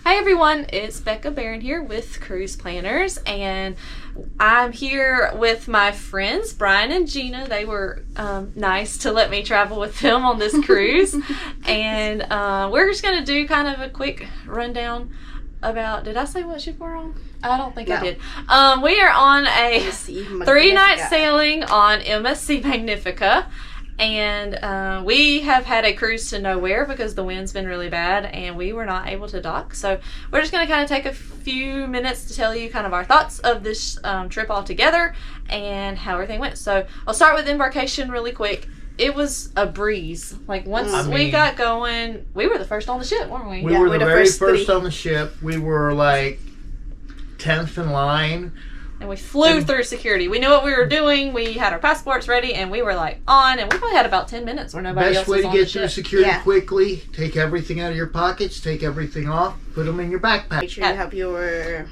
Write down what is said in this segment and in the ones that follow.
Hi everyone, it's Becca Barron here with Cruise Planners, and I'm here with my friends Brian and Gina. They were nice to let me travel with them on this cruise, and we're just going to do kind of a quick rundown about, did I say what ship we're on? I don't think I did. We are on a 3-night sailing on MSC Magnifica. And we have had a cruise to nowhere because the wind's been really bad and we were not able to dock. So we're just going to kind of take a few minutes to tell you kind of our thoughts of this trip all together and how everything went. So I'll start with embarkation really quick. It was a breeze. Like once we got going, we were the first on the ship, weren't we? We were the very first on the ship. We were like 10th in line. And we flew through security. We knew what we were doing. We had our passports ready, and we were like on. And we probably had about 10 minutes where nobody else was on the ship. Best way to get through security quickly: take everything out of your pockets, take everything off, put them in your backpack. Make sure you have your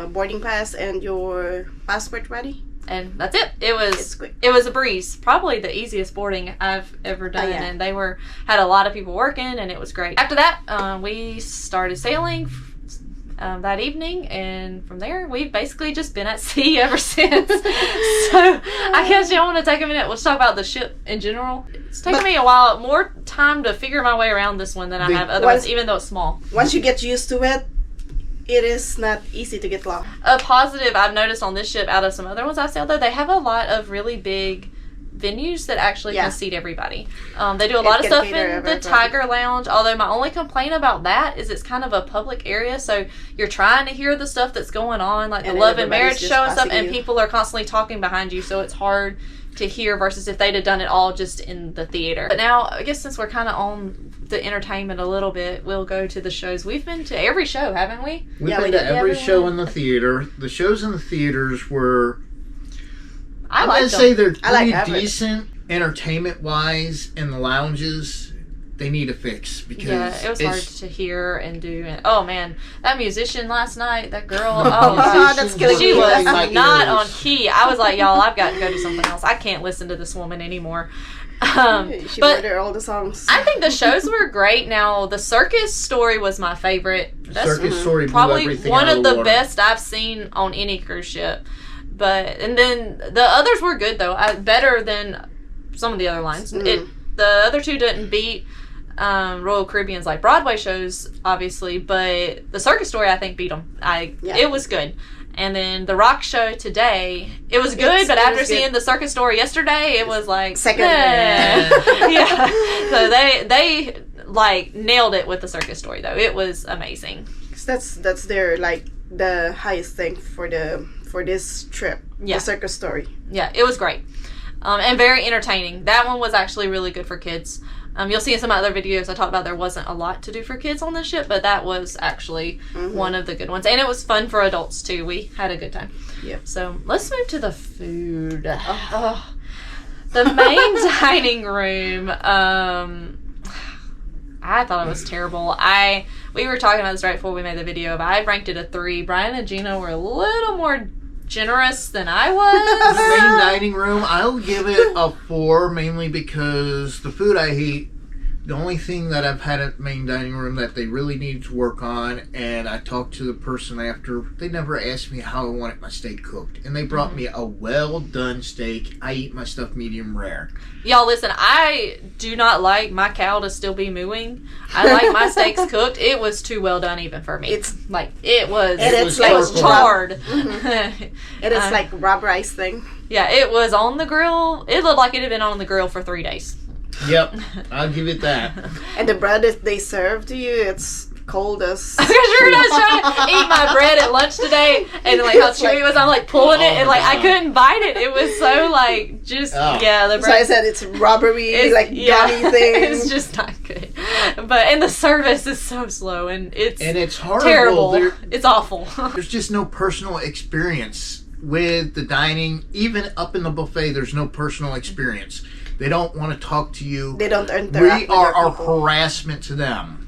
boarding pass and your passport ready. And that's it. It was a breeze. Probably the easiest boarding I've ever done. And they had a lot of people working, and it was great. After that, we started sailing that evening, and from there we've basically just been at sea ever since. So I guess y'all want to take a minute. Let's talk about the ship in general. It's taken me a while, more time to figure my way around this one than I have otherwise, even though it's small. Once you get used to it, it is not easy to get lost. A positive I've noticed on this ship out of some other ones I've sailed, though, they have a lot of really big venues that actually can seat everybody. They do a lot of stuff in the Tiger Lounge, although my only complaint about that is it's kind of a public area, so you're trying to hear the stuff that's going on, like the Love and Marriage show and stuff, and people are constantly talking behind you, so it's hard to hear versus if they'd have done it all just in the theater. But now, I guess since we're kind of on the entertainment a little bit, we'll go to the shows. We've been to every show, haven't we? We've been to every show in the theater. The shows in the theaters were... I'm going to say they're pretty decent entertainment-wise. In the lounges, they need a fix because it was hard to hear and do. And oh man, that musician last night, that girl, that's killing me. She was not on key. I was like, y'all, I've got to go do something else. I can't listen to this woman anymore. She murdered all the songs. I think the shows were great. Now, the circus story was my favorite. That's circus story probably one of the best I've seen on any cruise ship. And then the others were good though, better than some of the other lines. The other two didn't beat Royal Caribbean's like Broadway shows, obviously, but the circus story I think beat them. It was good. And then the rock show today, it was good, but after seeing the circus story yesterday, it was like second. Yeah. So they like nailed it with the circus story though. It was amazing. That's their like the highest thing for this trip. The circus story. Yeah, it was great. And very entertaining. That one was actually really good for kids. You'll see in some other videos I talked about there wasn't a lot to do for kids on this ship, but that was actually one of the good ones. And it was fun for adults too. We had a good time. Yeah. So let's move to the food. The main dining room, I thought it was terrible. We were talking about this right before we made the video, but I ranked it a 3. Brian and Gina were a little more generous than I was. The main dining room, I'll give it a 4, mainly because the food I hate. The only thing that I've had at main dining room that they really needed to work on, and I talked to the person after, they never asked me how I wanted my steak cooked. And they brought me a well-done steak. I eat my stuff medium rare. Y'all, listen, I do not like my cow to still be mooing. I like my steaks cooked. It was too well done even for me. It was charred. It is like rub rice thing. Yeah, it was on the grill. It looked like it had been on the grill for 3 days. Yep, I'll give it that. And the bread that they serve to you, it's cold as... I was trying to eat my bread at lunch today, and like how chewy it was, I'm like pulling it, and like I couldn't bite it. It was so like just the bread. So I said it's rubbery, gummy thing. It's just not good. And the service is so slow, and it's horrible. Terrible. It's awful. There's just no personal experience with the dining. Even up in the buffet, there's no personal experience. They don't want to talk to you. They don't interact. We are our harassment to them.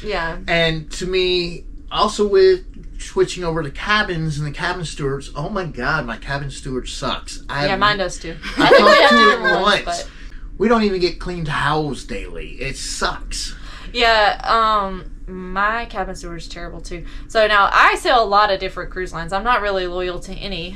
Yeah. And to me, also with switching over to cabins and the cabin stewards, oh my God, my cabin steward sucks. Mine does too. I talked to him once. We don't even get clean towels daily. It sucks. Yeah, my cabin steward is terrible too. So now I sail a lot of different cruise lines. I'm not really loyal to any,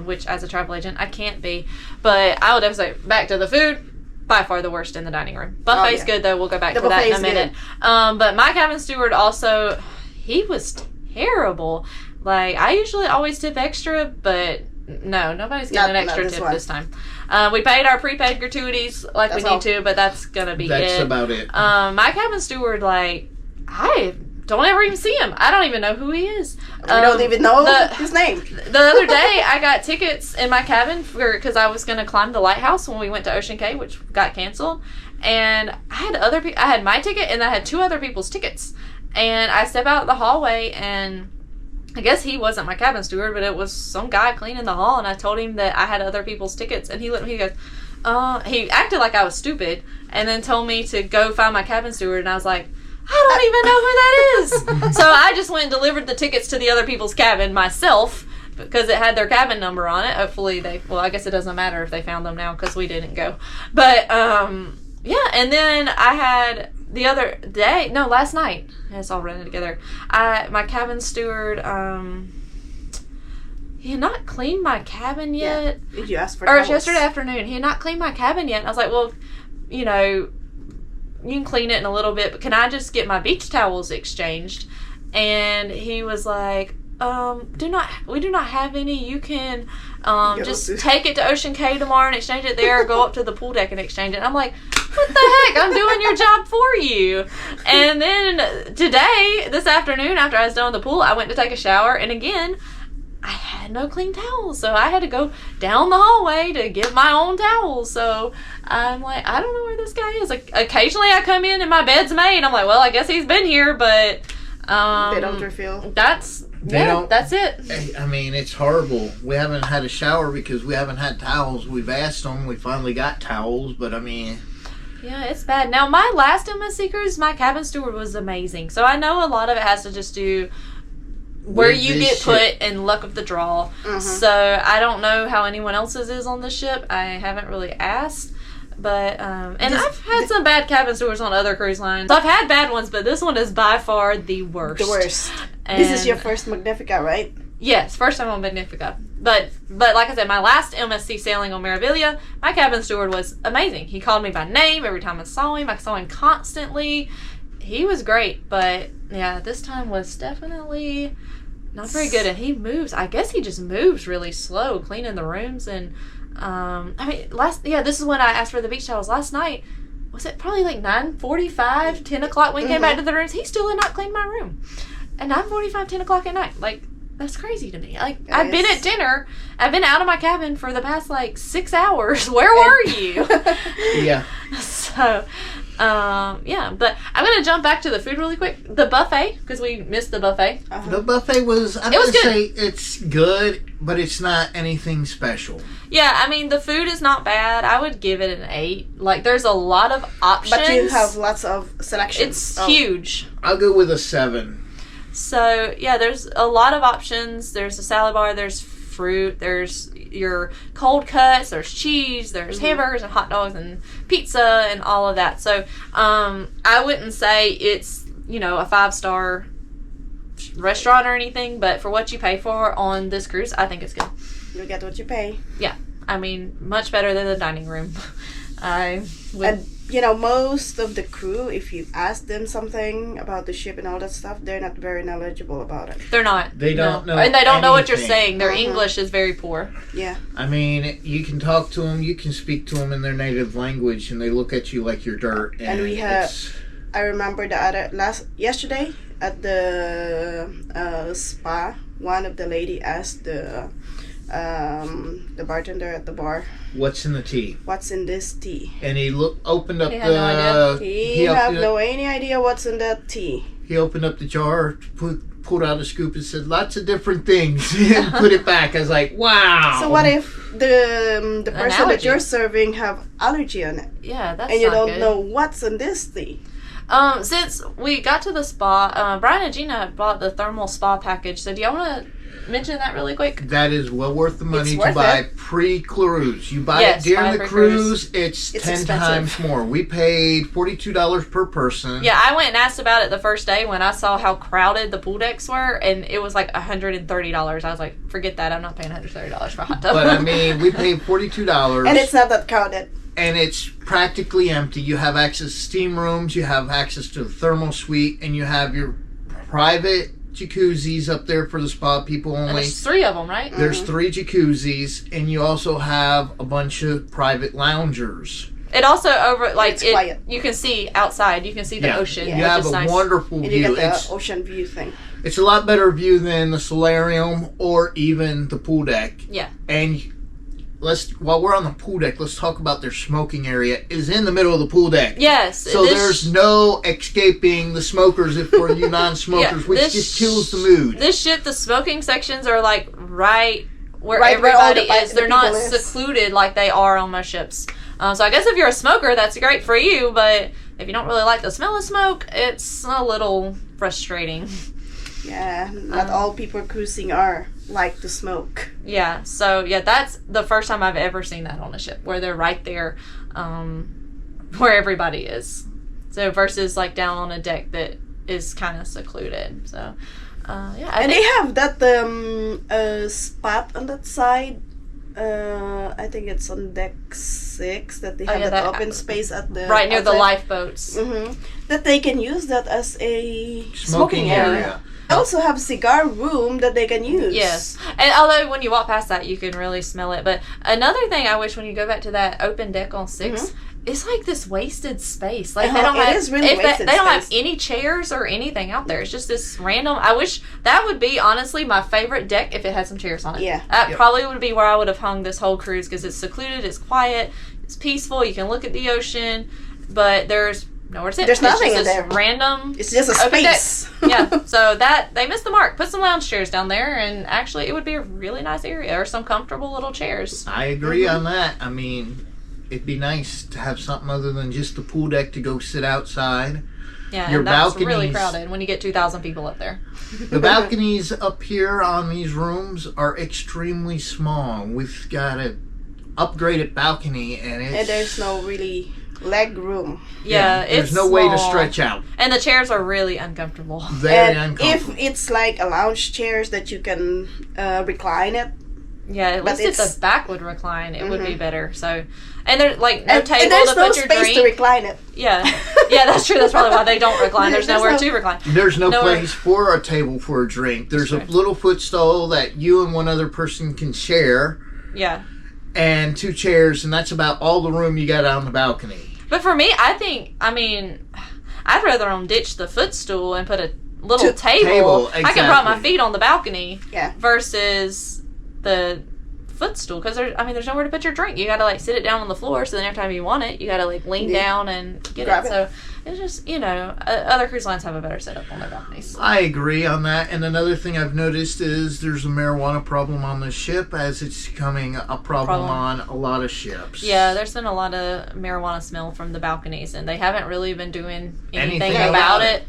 which as a travel agent I can't be. But I will definitely say, back to the food, by far the worst in the dining room. Buffet's good though. We'll go back to that in a minute. But my cabin steward also, he was terrible. Like, I usually always tip extra, but no, nobody's getting an extra tip this time. We paid our prepaid gratuities like we need to, but that's gonna be it. That's about it. My cabin steward, like, I don't ever even see him. I don't even know who he is. We don't even know his name. The other day, I got tickets in my cabin because I was going to climb the lighthouse when we went to Ocean Cay, which got canceled. And I had I had my ticket, and I had 2 other people's tickets. And I step out the hallway, and I guess he wasn't my cabin steward, but it was some guy cleaning the hall, and I told him that I had other people's tickets, and he looked at me, he goes, he acted like I was stupid, and then told me to go find my cabin steward, and I was like, I don't even know who that is. So I just went and delivered the tickets to the other people's cabin myself, because it had their cabin number on it. Hopefully I guess it doesn't matter if they found them now, because we didn't go. But, yeah, and then I had the other day, no, last night, it's all running together, my cabin steward, he had not cleaned my cabin yet. Yeah. Did you ask for Or it towels? was yesterday afternoon. He had not cleaned my cabin yet. And I was like, well, you know, you can clean it in a little bit, but can I just get my beach towels exchanged? And he was like, we do not have any. You can just take it to Ocean Cay tomorrow and exchange it there, or go up to the pool deck and exchange it. And I'm like, what the heck? I'm doing your job for you. And then today, this afternoon, after I was done with the pool, I went to take a shower, and again, I had no clean towels, so I had to go down the hallway to get my own towels. So I'm like, I don't know where this guy is. Like, occasionally I come in and my bed's made. I'm like, well, I guess he's been here, but they don't refill. That's it. I mean, it's horrible. We haven't had a shower because we haven't had towels. We've asked them. We finally got towels, but I mean, yeah, it's bad. Now, my last MSC cruise, my cabin steward was amazing. So I know a lot of it has to just do where you get put and luck of the draw. Mm-hmm. So I don't know how anyone else's is on the ship. I haven't really asked. But, and I've had some bad cabin stewards on other cruise lines. I've had bad ones, but this one is by far the worst. The worst. And this is your first Magnifica, right? Yes, first time on Magnifica. But like I said, my last MSC sailing on Meraviglia, my cabin steward was amazing. He called me by name every time I saw him. I saw him constantly. He was great, but yeah, this time was definitely not very good. And he moves. I guess he just moves really slow, cleaning the rooms. And I mean, this is when I asked for the beach towels last night. Was it probably like 9:45, 10 o'clock when we came back to the rooms? He still had not cleaned my room. At 9:45, 10 o'clock at night, like, that's crazy to me. Like, I've been at dinner. I've been out of my cabin for the past, 6 hours. Where were you? Yeah. So, yeah. But I'm going to jump back to the food really quick. The buffet, because we missed the buffet. Uh-huh. The buffet was, I'm going to say it's good, but it's not anything special. Yeah, I mean, the food is not bad. I would give it an 8. Like, there's a lot of options. But you have lots of selections. It's huge. I'll go with a 7. So, yeah, there's a lot of options. There's a salad bar, there's fruit, there's your cold cuts, there's cheese, there's hamburgers and hot dogs and pizza and all of that. So, I wouldn't say it's, a 5-star restaurant or anything, but for what you pay for on this cruise, I think it's good. You get what you pay. Yeah. I mean, much better than the dining room. I would... And, most of the crew, if you ask them something about the ship and all that stuff, they're not very knowledgeable about it. They're not. They don't know. And they don't know what you're anything. saying. Their English is very poor. Yeah. I mean, you can talk to them, you can speak to them in their native language, and they look at you like you're dirt. And we have, I remember yesterday at the spa, one of the lady asked the bartender at the bar, "What's in the tea? What's in this tea?" And he opened up he had no idea. He have any idea what's in that tea. He opened up the jar, pulled out a scoop, and said lots of different things, and put it back. I was like, "Wow!" So what if the person that you're serving have allergy on it? Yeah, that's and you not don't good. know what's in this tea. Since we got to the spa, Brian and Gina bought the thermal spa package. So do y'all want to mention that really quick? That is well worth the money It's to worth buy it. pre-cruise. You buy Yes, it during buy the pre-cruise. cruise, it's 10 expensive. times more. We paid $42 per person. Yeah, I went and asked about it the first day when I saw how crowded the pool decks were, and it was like $130. I was like, forget that. I'm not paying $130 for a hot tub. But I mean, we paid $42. And it's not that crowded. And it's practically empty. You have access to steam rooms, you have access to the thermal suite, and you have your private jacuzzis up there for the spa people And only. there's 3 of them, right? There's 3 jacuzzis, and you also have a bunch of private loungers. It also It's quiet. you can see outside. You can see the ocean, You which have is a nice. wonderful And you view. get the ocean view thing. It's a lot better view than the solarium or even the pool deck. Yeah. And while we're on the pool deck, let's talk about their smoking area. Is in the middle of the pool deck. Yes. So there's no escaping the smokers if for you non-smokers, Yeah, which this just kills the mood. This ship, the smoking sections are like right where Right where all everybody the is. They're the not people is. secluded like they are on most ships. So I guess if you're a smoker, that's great for you. But if you don't really like the smell of smoke, it's a little frustrating. Yeah, not all people cruising are like to smoke. Yeah. So yeah, that's the first time I've ever seen that on a ship where they're right there, where everybody is. So versus like down on a deck that is kind of secluded. So yeah. And they have that spot on that side. I think it's on deck 6 that they have yeah, that that- open space at the right near the outside. lifeboats. That they can use that as a Smoking area. They also have cigar room that they can use. Yes. And although when you walk past that, you can really smell it. But another thing I wish when you go back to that open deck on 6, it's like this wasted space. Like they don't it have, is really if wasted they don't have space. any chairs or anything out there. It's just this random. I wish that would be honestly my favorite deck if it had some chairs on it. Yeah. That probably would be where I would have hung this whole cruise because it's secluded, it's quiet, it's peaceful. You can look at the ocean, but there's nowhere to sit. There's nothing it's in just there. this random. It's just a open deck. space. Yeah, so that they missed the mark. Put some lounge chairs down there, and actually, it would be a really nice area or some comfortable little chairs. I agree on that. I mean, it'd be nice to have something other than just the pool deck to go sit outside. Yeah, Your and that's really balconies- crowded when you get 2,000 people up there. The balconies up here on these rooms are extremely small. We've got a upgraded balcony, and it's And there's no really leg room. Yeah, there's it's no way to small. stretch out. And the chairs are really uncomfortable. Very And uncomfortable. if it's like a lounge chairs that you can recline it. Yeah, at But least if it's- the back would recline, it would be better. So, and there's like no And table there's to no put your space drink. to recline it. Yeah, that's true. That's probably why they don't recline. There's There's nowhere no- to recline. There's no Nowhere- place for a table for a drink. There's a That's right. little footstool that you and one other person can share, Yeah. and 2 chairs, and that's about all the room you got on the balcony. But for me, I'd rather ditch the footstool and put a little table. I can prop my exactly. feet on the balcony Yeah. versus the footstool because there's nowhere to put your drink. You got to like sit it down on the floor, so then every time you want it, you got to like lean Yeah. down and get Grab it. it. So it's just other cruise lines have a better setup on their balconies. I agree on that. And another thing I've noticed is there's a marijuana problem on the ship, as it's becoming a problem on a lot of ships. Yeah, there's been a lot of marijuana smell from the balconies, and they haven't really been doing anything Anything about about it.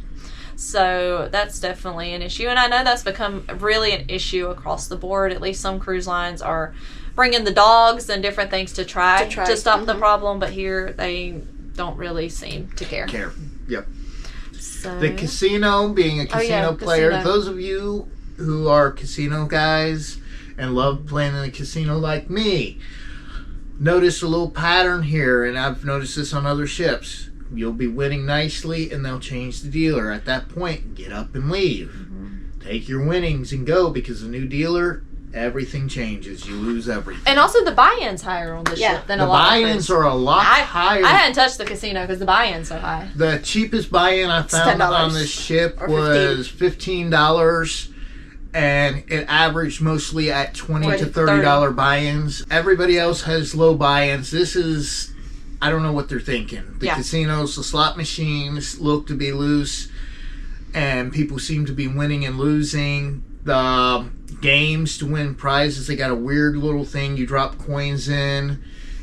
So that's definitely an issue, and I know that's become really an issue across the board. At least some cruise lines are bringing the dogs and different things to try to stop the problem, but here they don't really seem to care. Yep. So, The casino, being a casino player, casino. those of you who are casino guys and love playing in the casino like me, notice a little pattern here, and I've noticed this on other ships. You'll be winning nicely, and they'll change the dealer. At that point, get up and leave. Take your winnings and go, because the new dealer, everything changes. You lose everything. and also the buy-ins higher on the Yeah. ship than The a lot of buy-ins cruise. are a lot higher. I hadn't touched the casino because the buy-in's so high. The cheapest buy-in I found $10 on this ship or was $15, and it averaged mostly at $20 to $30. $30 buy-ins. Everybody else has low buy-ins. This is, I don't know what they're thinking. The Yeah. casinos, the slot machines look to be loose, and people seem to be winning and losing. The games to win prizes, they got a weird little thing you drop coins in,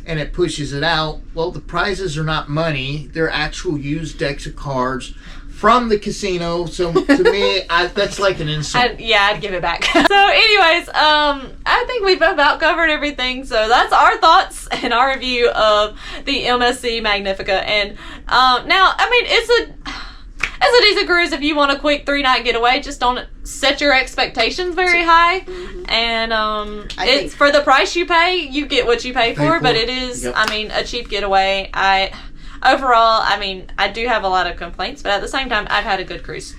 and it pushes it out. Well, the prizes are not money; they're actual used decks of cards from the casino. So to me, that's like an insult. I'd give it back. So anyways, I think we've about covered everything. So that's our thoughts and our review of the MSC Magnifica. And now, I mean, it's a decent cruise if you want a quick 3-night getaway. Just don't set your expectations very high. And it's for the price you pay, you get what you pay for. But it is, I mean, a cheap getaway. Overall, I mean, I do have a lot of complaints, but at the same time, I've had a good cruise.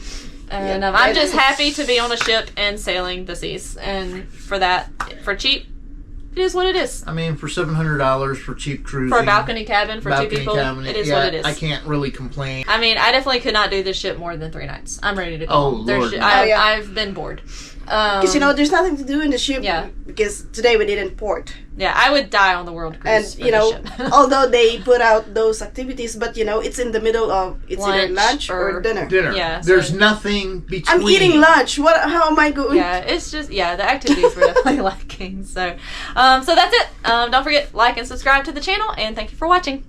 And I'm just happy to be on a ship and sailing the seas. And for that, for cheap, it is what it is. I mean, for $700 for cheap cruising. For a balcony cabin for 2 people, it is what it is. I can't really complain. I mean, I definitely could not do this ship more than 3 nights. I'm ready to go. Oh, Lord. I've been bored. Because, there's nothing to do in the ship. Yeah. Because today we didn't port. Yeah, I would die on the world cruise. And, although they put out those activities, but, it's in the middle of, either lunch or dinner. Yeah. There's nothing between. I'm eating lunch. How am I going? Yeah, it's just, the activities were definitely lacking. So that's it. Don't forget, like and subscribe to the channel, and thank you for watching.